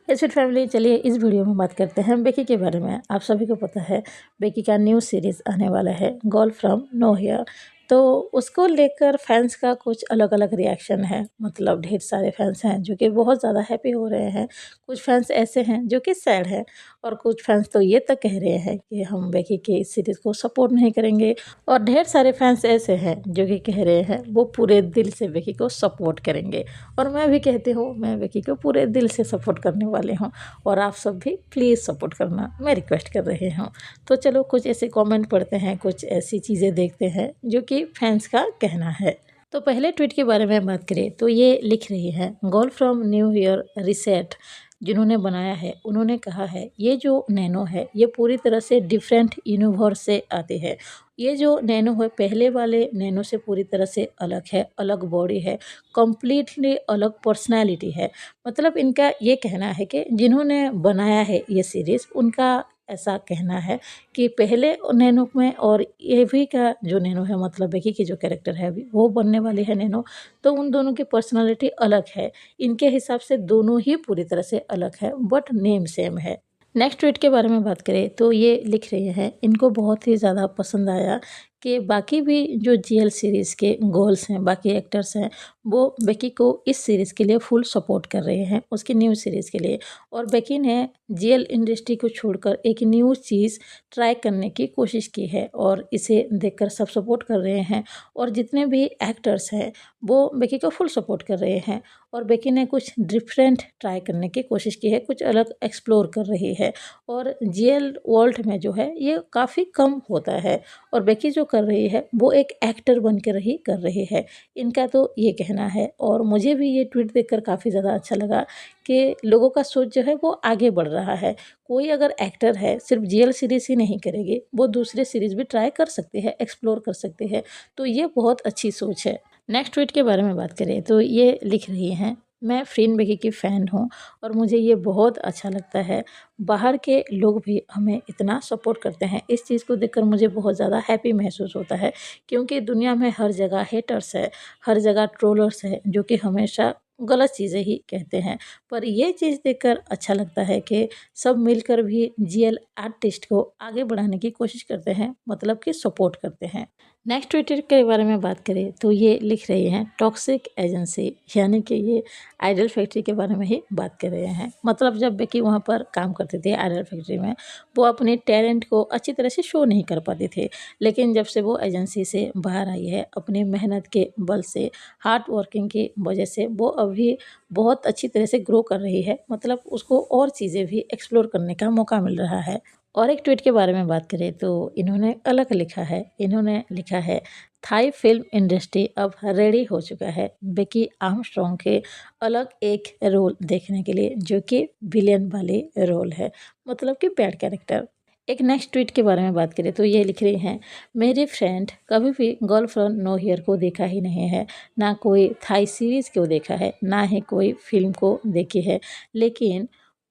Sweet family, चलिए इस video में बात करते हैं बेकी के बारे में। आप सभी को पता है बेकी का न्यू सीरीज़ आने वाला है, गर्ल फ्रॉम नोवेयर। तो उसको लेकर फैंस का कुछ अलग अलग रिएक्शन है। मतलब ढेर सारे फैंस हैं जो कि बहुत ज़्यादा हैप्पी हो रहे हैं, कुछ फैंस ऐसे हैं जो कि सैड हैं, और कुछ फैंस तो ये तक कह रहे हैं कि हम बेकी के इस सीरीज़ को सपोर्ट नहीं करेंगे, और ढेर सारे फैंस ऐसे हैं जो कि कह रहे हैं वो पूरे दिल से बेकी को सपोर्ट करेंगे। और मैं भी कहती हूँ, मैं बेकी को पूरे दिल से सपोर्ट करने वाले हूँ, और आप सब भी प्लीज़ सपोर्ट करना, मैं रिक्वेस्ट कर रही हूँ। तो चलो कुछ ऐसे कमेंट पढ़ते हैं, कुछ ऐसी चीज़ें देखते हैं जो कि फैंस का कहना है। तो पहले ट्वीट के बारे में बात करें तो ये लिख रही है girl from new year reset, जिन्होंने बनाया है उन्होंने कहा है ये जो नैनो है ये पूरी तरह से डिफरेंट यूनिवर्स से आती है। ये जो नैनो है पहले वाले नैनो से पूरी तरह से अलग है, अलग बॉडी है, कम्प्लीटली अलग पर्सनैलिटी है। मतलब इनका ये कहना है कि जिन्होंने बनाया है ये सीरीज़, उनका ऐसा कहना है कि पहले नैनो में और ये भी का जो नैनो है, मतलब बेकी की जो कैरेक्टर है अभी वो बनने वाली है नैनो, तो उन दोनों की पर्सनालिटी अलग है। इनके हिसाब से दोनों ही पूरी तरह से अलग है, बट नेम सेम है। नेक्स्ट ट्वीट के बारे में बात करें तो ये लिख रहे हैं इनको बहुत ही ज़्यादा पसंद आया कि बाकी भी जो जीएल सीरीज़ के गर्ल्स हैं, बाकी एक्टर्स हैं, वो बेकी को इस सीरीज़ के लिए फुल सपोर्ट कर रहे हैं, उसकी न्यू सीरीज़ के लिए। और बेकी ने जीएल इंडस्ट्री को छोड़कर एक न्यू चीज़ ट्राई करने की कोशिश की है, और इसे देखकर सब सपोर्ट कर रहे हैं। और जितने भी एक्टर्स हैं वो बेकी को फुल सपोर्ट कर रहे हैं, और बेकी ने कुछ डिफरेंट ट्राई करने की कोशिश की है, कुछ अलग एक्सप्लोर कर रही है। और जीएल वर्ल्ड में जो है ये काफ़ी कम होता है, और बेकी जो कर रही है वो एक एक्टर बन कर ही कर रही है, इनका तो ये कहना है। और मुझे भी ये ट्वीट देखकर काफ़ी ज़्यादा अच्छा लगा कि लोगों का सोच जो है वो आगे बढ़ रहा है। कोई अगर एक्टर है सिर्फ जीएल सीरीज़ ही नहीं करेगी, वो दूसरे सीरीज़ भी ट्राई कर सकती है, एक्सप्लोर कर सकती है, तो ये बहुत अच्छी सोच है। नेक्स्ट ट्वीट के बारे में बात करें तो ये लिख रही हैं मैं फ्रीन बेकी की फ़ैन हूँ, और मुझे ये बहुत अच्छा लगता है बाहर के लोग भी हमें इतना सपोर्ट करते हैं। इस चीज़ को देखकर मुझे बहुत ज़्यादा हैप्पी महसूस होता है, क्योंकि दुनिया में हर जगह हेटर्स है, हर जगह ट्रोलर्स है जो कि हमेशा गलत चीज़ें ही कहते हैं। पर ये चीज़ देखकर अच्छा लगता है कि सब मिलकर भी जीएल आर्टिस्ट को आगे बढ़ाने की कोशिश करते हैं, मतलब कि सपोर्ट करते हैं। नेक्स्ट ट्विटर के बारे में बात करें तो ये लिख रही हैं टॉक्सिक एजेंसी, यानी कि ये आइडल फैक्ट्री के बारे में ही बात कर रहे हैं। मतलब जब बेकी वहाँ पर काम करते थे आइडल फैक्ट्री में, वो अपने टैलेंट को अच्छी तरह से शो नहीं कर पाते थे, लेकिन जब से वो एजेंसी से बाहर आई है, अपनी मेहनत के बल से, हार्ड वर्किंग की वजह से वो अभी बहुत अच्छी तरह से ग्रो कर रही है। मतलब उसको और चीज़ें भी एक्सप्लोर करने का मौका मिल रहा है। और एक ट्वीट के बारे में बात करें तो इन्होंने अलग लिखा है, इन्होंने लिखा है थाई फिल्म इंडस्ट्री अब रेडी हो चुका है बेकी आर्मस्ट्रॉन्ग के अलग एक रोल देखने के लिए, जो कि विलेन वाली रोल है, मतलब कि बैड कैरेक्टर। एक नेक्स्ट ट्वीट के बारे में बात करें तो ये लिख रही हैं मेरी फ्रेंड कभी भी गर्ल फ्रॉम नोवेयर को देखा ही नहीं है, ना कोई थाई सीरीज़ को देखा है, ना ही कोई फिल्म को देखी है, लेकिन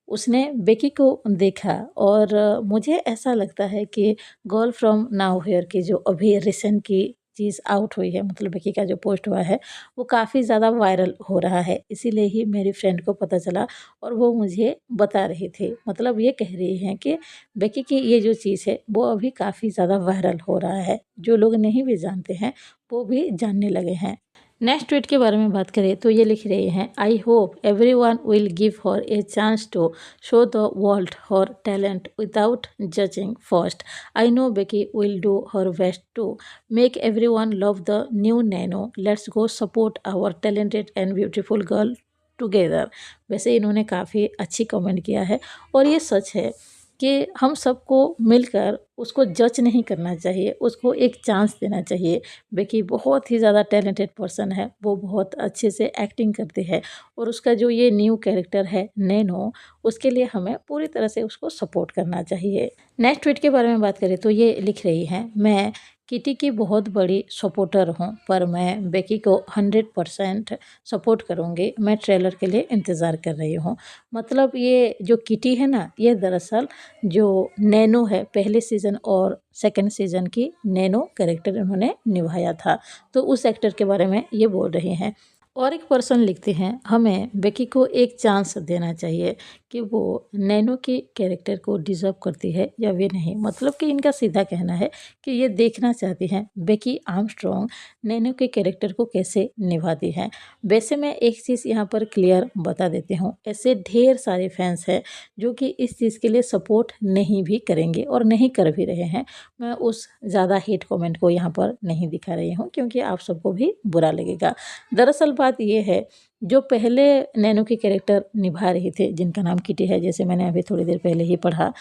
उसने बेकी को देखा। और मुझे ऐसा लगता है कि गर्ल फ्रॉम नोवेयर की जो अभी रिसेंट की चीज़ आउट हुई है, मतलब बेकी का जो पोस्ट हुआ है वो काफ़ी ज़्यादा वायरल हो रहा है, इसीलिए ही मेरी फ्रेंड को पता चला और वो मुझे बता रही थी। मतलब ये कह रही हैं कि बेकी की ये जो चीज़ है वो अभी काफ़ी ज़्यादा वायरल हो रहा है, जो लोग नहीं भी जानते हैं वो भी जानने लगे हैं। नेक्स्ट ट्वीट के बारे में बात करें तो ये लिख रहे हैं I hope everyone will give her a chance to show the world her talent without judging first. I know Becky will do her best to make everyone love the new Nano, let's go support our talented and beautiful girl together. वैसे इन्होंने काफ़ी अच्छी comment किया है, और ये सच है कि हम सबको मिलकर उसको जज नहीं करना चाहिए, उसको एक चांस देना चाहिए। बेकी बहुत ही ज़्यादा टैलेंटेड पर्सन है, वो बहुत अच्छे से एक्टिंग करती है, और उसका जो ये न्यू कैरेक्टर है नैनो, उसके लिए हमें पूरी तरह से उसको सपोर्ट करना चाहिए। नेक्स्ट ट्वीट के बारे में बात करें तो ये लिख रही हैं मैं किटी की बहुत बड़ी सपोर्टर हूँ, पर मैं बेकी को 100% सपोर्ट करूँगी। मैं ट्रेलर के लिए इंतज़ार कर रही हूँ। मतलब ये जो किटी है ना, ये दरअसल जो नैनो है पहले सीज़न और सेकंड सीज़न की नैनो कैरेक्टर इन्होंने निभाया था, तो उस एक्टर के बारे में ये बोल रही हैं। और एक पर्सन लिखते हैं हमें बेकी को एक चांस देना चाहिए, कि वो नैनो के कैरेक्टर को डिज़र्व करती है या वे नहीं। मतलब कि इनका सीधा कहना है कि ये देखना चाहती हैं बेकी आर्मस्ट्रॉन्ग नैनो के कैरेक्टर को कैसे निभाती हैं। वैसे मैं एक चीज़ यहाँ पर क्लियर बता देती हूँ, ऐसे ढेर सारे फैंस हैं जो कि इस चीज़ के लिए सपोर्ट नहीं भी करेंगे और नहीं कर भी रहे हैं। मैं उस ज़्यादा हेट कमेंट को यहाँ पर नहीं दिखा रही हूँ क्योंकि आप सबको भी बुरा लगेगा। दरअसल बात ये है, जो पहले नैनो के कैरेक्टर निभा रहे थे जिनका नाम किटी है, जैसे मैंने अभी थोड़ी देर पहले ही पढ़ा,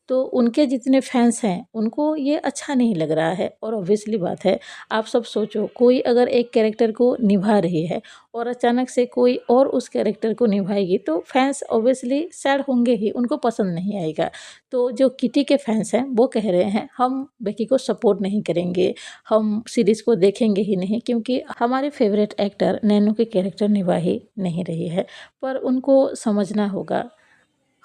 तो उनके जितने फैंस हैं उनको ये अच्छा नहीं लग रहा है। और ऑब्वियसली बात है, आप सब सोचो, कोई अगर एक कैरेक्टर को निभा रही है और अचानक से कोई और उस कैरेक्टर को निभाएगी तो फैंस ऑब्वियसली सैड होंगे ही, उनको पसंद नहीं आएगा। तो जो किटी के फैंस हैं वो कह रहे हैं हम बेकी को सपोर्ट नहीं करेंगे, हम सीरीज़ को देखेंगे ही नहीं क्योंकि हमारे फेवरेट एक्टर नैनो के कैरेक्टर निभा ही नहीं रही है। पर उनको समझना होगा,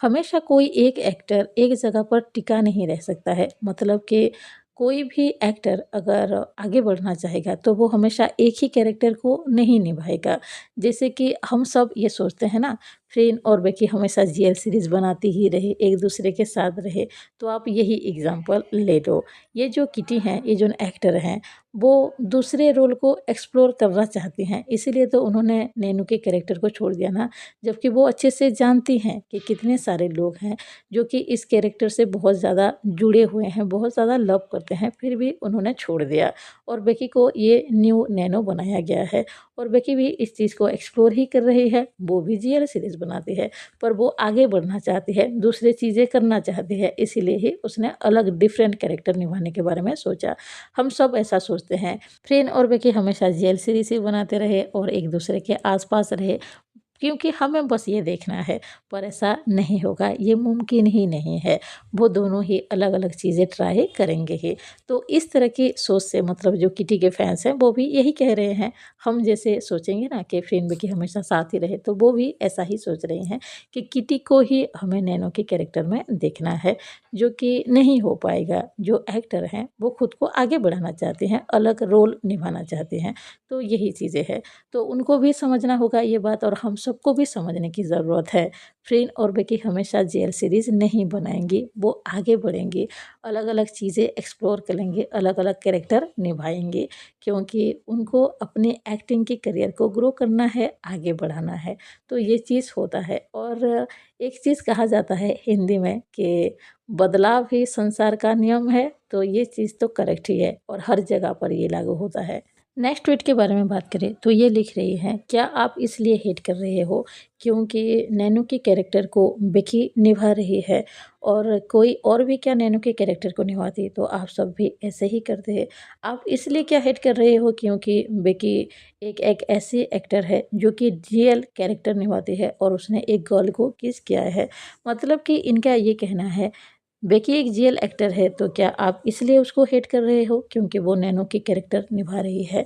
हमेशा कोई एक एक्टर एक जगह पर टिका नहीं रह सकता है। मतलब कि कोई भी एक्टर अगर आगे बढ़ना चाहेगा तो वो हमेशा एक ही कैरेक्टर को नहीं निभाएगा। जैसे कि हम सब ये सोचते हैं ना, फ्रेन और बेकी हमेशा जीएल सीरीज़ बनाती ही रहे, एक दूसरे के साथ रहे। तो आप यही एग्जांपल ले लो, ये जो किटी हैं, ये जो एक्टर हैं, वो दूसरे रोल को एक्सप्लोर करना चाहती हैं, इसीलिए तो उन्होंने नैनो के कैरेक्टर को छोड़ दिया ना। जबकि वो अच्छे से जानती हैं कि कितने सारे लोग हैं जो कि इस कैरेक्टर से बहुत ज़्यादा जुड़े हुए हैं, बहुत ज़्यादा लव करते हैं, फिर भी उन्होंने छोड़ दिया और बेकी को ये न्यू नैनो बनाया गया है। और बेकी भी इस चीज़ को एक्सप्लोर ही कर रही है, वो भी जीएल सीरीज़ बनाती है, पर वो आगे बढ़ना चाहती है, दूसरी चीज़ें करना चाहती है, इसीलिए ही उसने अलग डिफरेंट कैरेक्टर निभाने के बारे में सोचा। हम सब ऐसा सोचते हैं, फ्रेन और बेकी हमेशा जीएल सीरीज़ ही बनाते रहे और एक दूसरे के आसपास रहे क्योंकि हमें बस ये देखना है। पर ऐसा नहीं होगा, ये मुमकिन ही नहीं है। वो दोनों ही अलग-अलग चीज़ें ट्राई करेंगे ही। तो इस तरह की सोच से, मतलब जो किटी के फैंस हैं वो भी यही कह रहे हैं। हम जैसे सोचेंगे ना कि फ्रेंड बेकी हमेशा साथ ही रहे, तो वो भी ऐसा ही सोच रहे हैं कि किटी को ही हमें नैनो के कैरेक्टर में देखना है, जो कि नहीं हो पाएगा। जो एक्टर हैं वो खुद को आगे बढ़ाना चाहते हैं, अलग रोल निभाना चाहते हैं। तो यही चीज़ें हैं। तो उनको भी समझना होगा ये बात और हम सबको भी समझने की ज़रूरत है। फ्रेंड और बेकी हमेशा जेल सीरीज़ नहीं बनाएँगी, वो आगे बढ़ेंगी, अलग-अलग चीज़ें एक्सप्लोर करेंगे, अलग-अलग कैरेक्टर निभाएँगे क्योंकि उनको अपने एक्टिंग के करियर को ग्रो करना है, आगे बढ़ाना है। तो ये चीज़ होता है और एक चीज़ कहा जाता है हिंदी में कि बदलाव ही संसार का नियम है, तो ये चीज़ तो करेक्ट ही है और हर जगह पर ये लागू होता है। नेक्स्ट ट्वीट के बारे में बात करें तो ये लिख रही हैं, क्या आप इसलिए हेट कर रहे हो क्योंकि नैनो के कैरेक्टर को बेकी निभा रही है और कोई और भी क्या नैनो के कैरेक्टर को निभाती तो आप सब भी ऐसे ही करते हैं। आप इसलिए क्या हेट कर रहे हो क्योंकि बेकी एक एक ऐसी एक्टर है जो कि रियल कैरेक्टर निभाती है और उसने एक गर्ल को किस किया है। मतलब कि इनका ये कहना है, बेकी एक जीएल एक्टर है तो क्या आप इसलिए उसको हेट कर रहे हो क्योंकि वो नैनो की कैरेक्टर निभा रही है।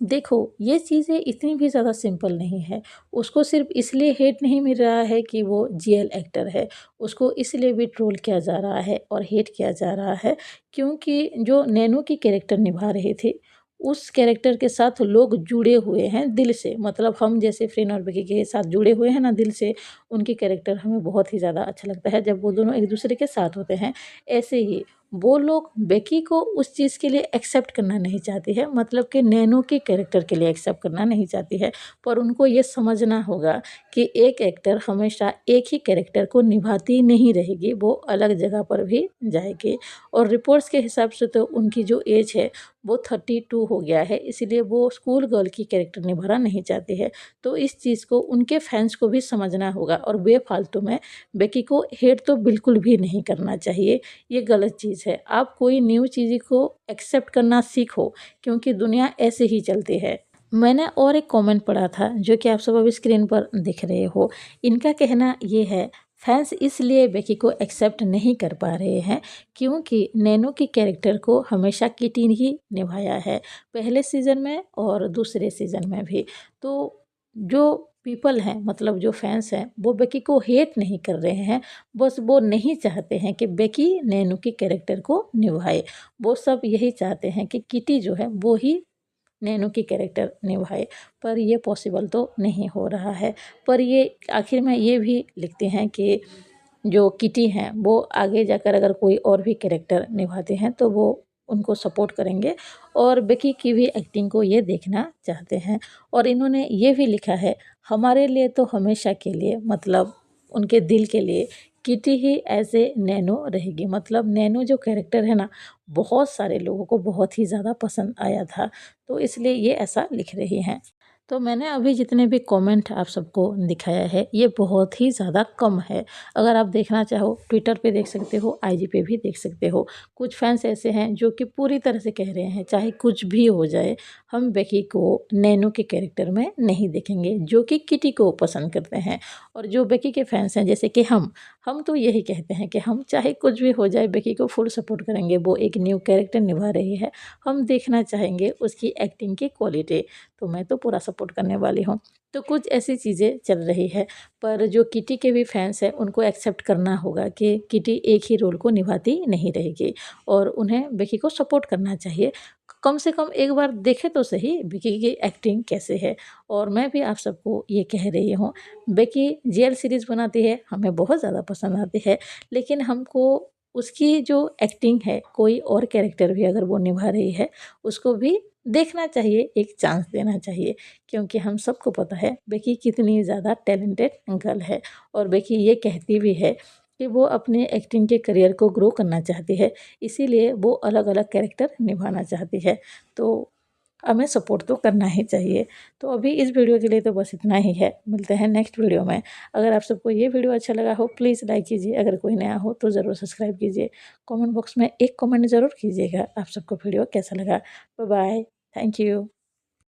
देखो, ये चीज़ें इतनी भी ज़्यादा सिंपल नहीं है। उसको सिर्फ़ इसलिए हेट नहीं मिल रहा है कि वो जीएल एक्टर है, उसको इसलिए भी ट्रोल किया जा रहा है और हेट किया जा रहा है क्योंकि जो नैनो की कैरेक्टर निभा रहे थे, उस कैरेक्टर के साथ लोग जुड़े हुए हैं दिल से। मतलब हम जैसे फ्रेंड और बेकी के साथ जुड़े हुए हैं ना दिल से, उनकी कैरेक्टर हमें बहुत ही ज़्यादा अच्छा लगता है जब वो दोनों एक-दूसरे के साथ होते हैं। ऐसे ही वो लोग बेकी को उस चीज़ के लिए एक्सेप्ट करना नहीं चाहती है, मतलब कि नैनो के कैरेक्टर के लिए एक्सेप्ट करना नहीं चाहती है। पर उनको ये समझना होगा कि एक एक्टर हमेशा एक ही कैरेक्टर को निभाती नहीं रहेगी, वो अलग जगह पर भी जाएगी। और रिपोर्ट्स के हिसाब से तो उनकी जो एज है वो 32 हो गया है, इसीलिए वो स्कूल गर्ल की कैरेक्टर निभाना नहीं चाहती है। तो इस चीज़ को उनके फैंस को भी समझना होगा और बेफालतू में बेकी को हेट तो बिल्कुल भी नहीं करना चाहिए। ये गलत चीज़ है। आप कोई न्यू चीज़ को एक्सेप्ट करना सीखो क्योंकि दुनिया ऐसे ही चलती है। मैंने और एक कमेंट पढ़ा था जो कि आप सब अभी स्क्रीन पर दिख रहे हो। इनका कहना ये है, फैंस इसलिए बेकी को एक्सेप्ट नहीं कर पा रहे हैं क्योंकि नैनो की कैरेक्टर को हमेशा किटी ही निभाया है, पहले सीज़न में और दूसरे सीज़न में भी। तो जो पीपल हैं, मतलब जो फैंस हैं, वो बेकी को हेट नहीं कर रहे हैं, बस वो नहीं चाहते हैं कि बेकी नैनो की कैरेक्टर को निभाए। वो सब यही चाहते हैं कि किटी जो है वो ही नैनो की कैरेक्टर निभाए, पर ये पॉसिबल तो नहीं हो रहा है। पर ये आखिर में ये भी लिखते हैं कि जो किटी हैं वो आगे जाकर अगर कोई और भी कैरेक्टर निभाते हैं तो वो उनको सपोर्ट करेंगे और बेकी की भी एक्टिंग को ये देखना चाहते हैं। और इन्होंने ये भी लिखा है, हमारे लिए तो हमेशा के लिए, मतलब उनके दिल के लिए किटी ही एज ए नैनो रहेगी। मतलब नैनो जो कैरेक्टर है ना, बहुत सारे लोगों को बहुत ही ज़्यादा पसंद आया था, तो इसलिए ये ऐसा लिख रही हैं। तो मैंने अभी जितने भी कमेंट आप सबको दिखाया है ये बहुत ही ज़्यादा कम है। अगर आप देखना चाहो ट्विटर पे देख सकते हो, आईजी पे भी देख सकते हो। कुछ फैंस ऐसे हैं जो कि पूरी तरह से कह रहे हैं चाहे कुछ भी हो जाए हम बेकी को नैनो के कैरेक्टर में नहीं देखेंगे, जो कि किटी को पसंद करते हैं। और जो बेकी के फैंस हैं जैसे कि हम तो यही कहते हैं कि हम चाहे कुछ भी हो जाए बेकी को फुल सपोर्ट करेंगे। वो एक न्यू कैरेक्टर निभा रही है, हम देखना चाहेंगे उसकी एक्टिंग की क्वालिटी, तो मैं तो पूरा सपोर्ट करने वाली हूँ। तो कुछ ऐसी चीज़ें चल रही है, पर जो किटी के भी फैंस हैं उनको एक्सेप्ट करना होगा कि किटी एक ही रोल को निभाती नहीं रहेगी और उन्हें बेकी को सपोर्ट करना चाहिए। कम से कम एक बार देखे तो सही बेकी की एक्टिंग कैसे है। और मैं भी आप सबको ये कह रही हूँ, बेकी जेल सीरीज़ बनाती है, हमें बहुत ज़्यादा पसंद आती है, लेकिन हमको उसकी जो एक्टिंग है कोई और कैरेक्टर भी अगर वो निभा रही है उसको भी देखना चाहिए, एक चांस देना चाहिए। क्योंकि हम सबको पता है बेकी कितनी ज़्यादा टैलेंटेड गर्ल है और बेकी ये कहती भी है कि वो अपने एक्टिंग के करियर को ग्रो करना चाहती है, इसीलिए वो अलग अलग कैरेक्टर निभाना चाहती है। तो हमें सपोर्ट तो करना ही चाहिए। तो अभी इस वीडियो के लिए तो बस इतना ही है, मिलते हैं नेक्स्ट वीडियो में। अगर आप सबको ये वीडियो अच्छा लगा हो प्लीज़ लाइक कीजिए, अगर कोई नया हो तो ज़रूर सब्सक्राइब कीजिए। कमेंट बॉक्स में एक कमेंट ज़रूर कीजिएगा आप सबको वीडियो कैसा लगा। Bye bye, thank you.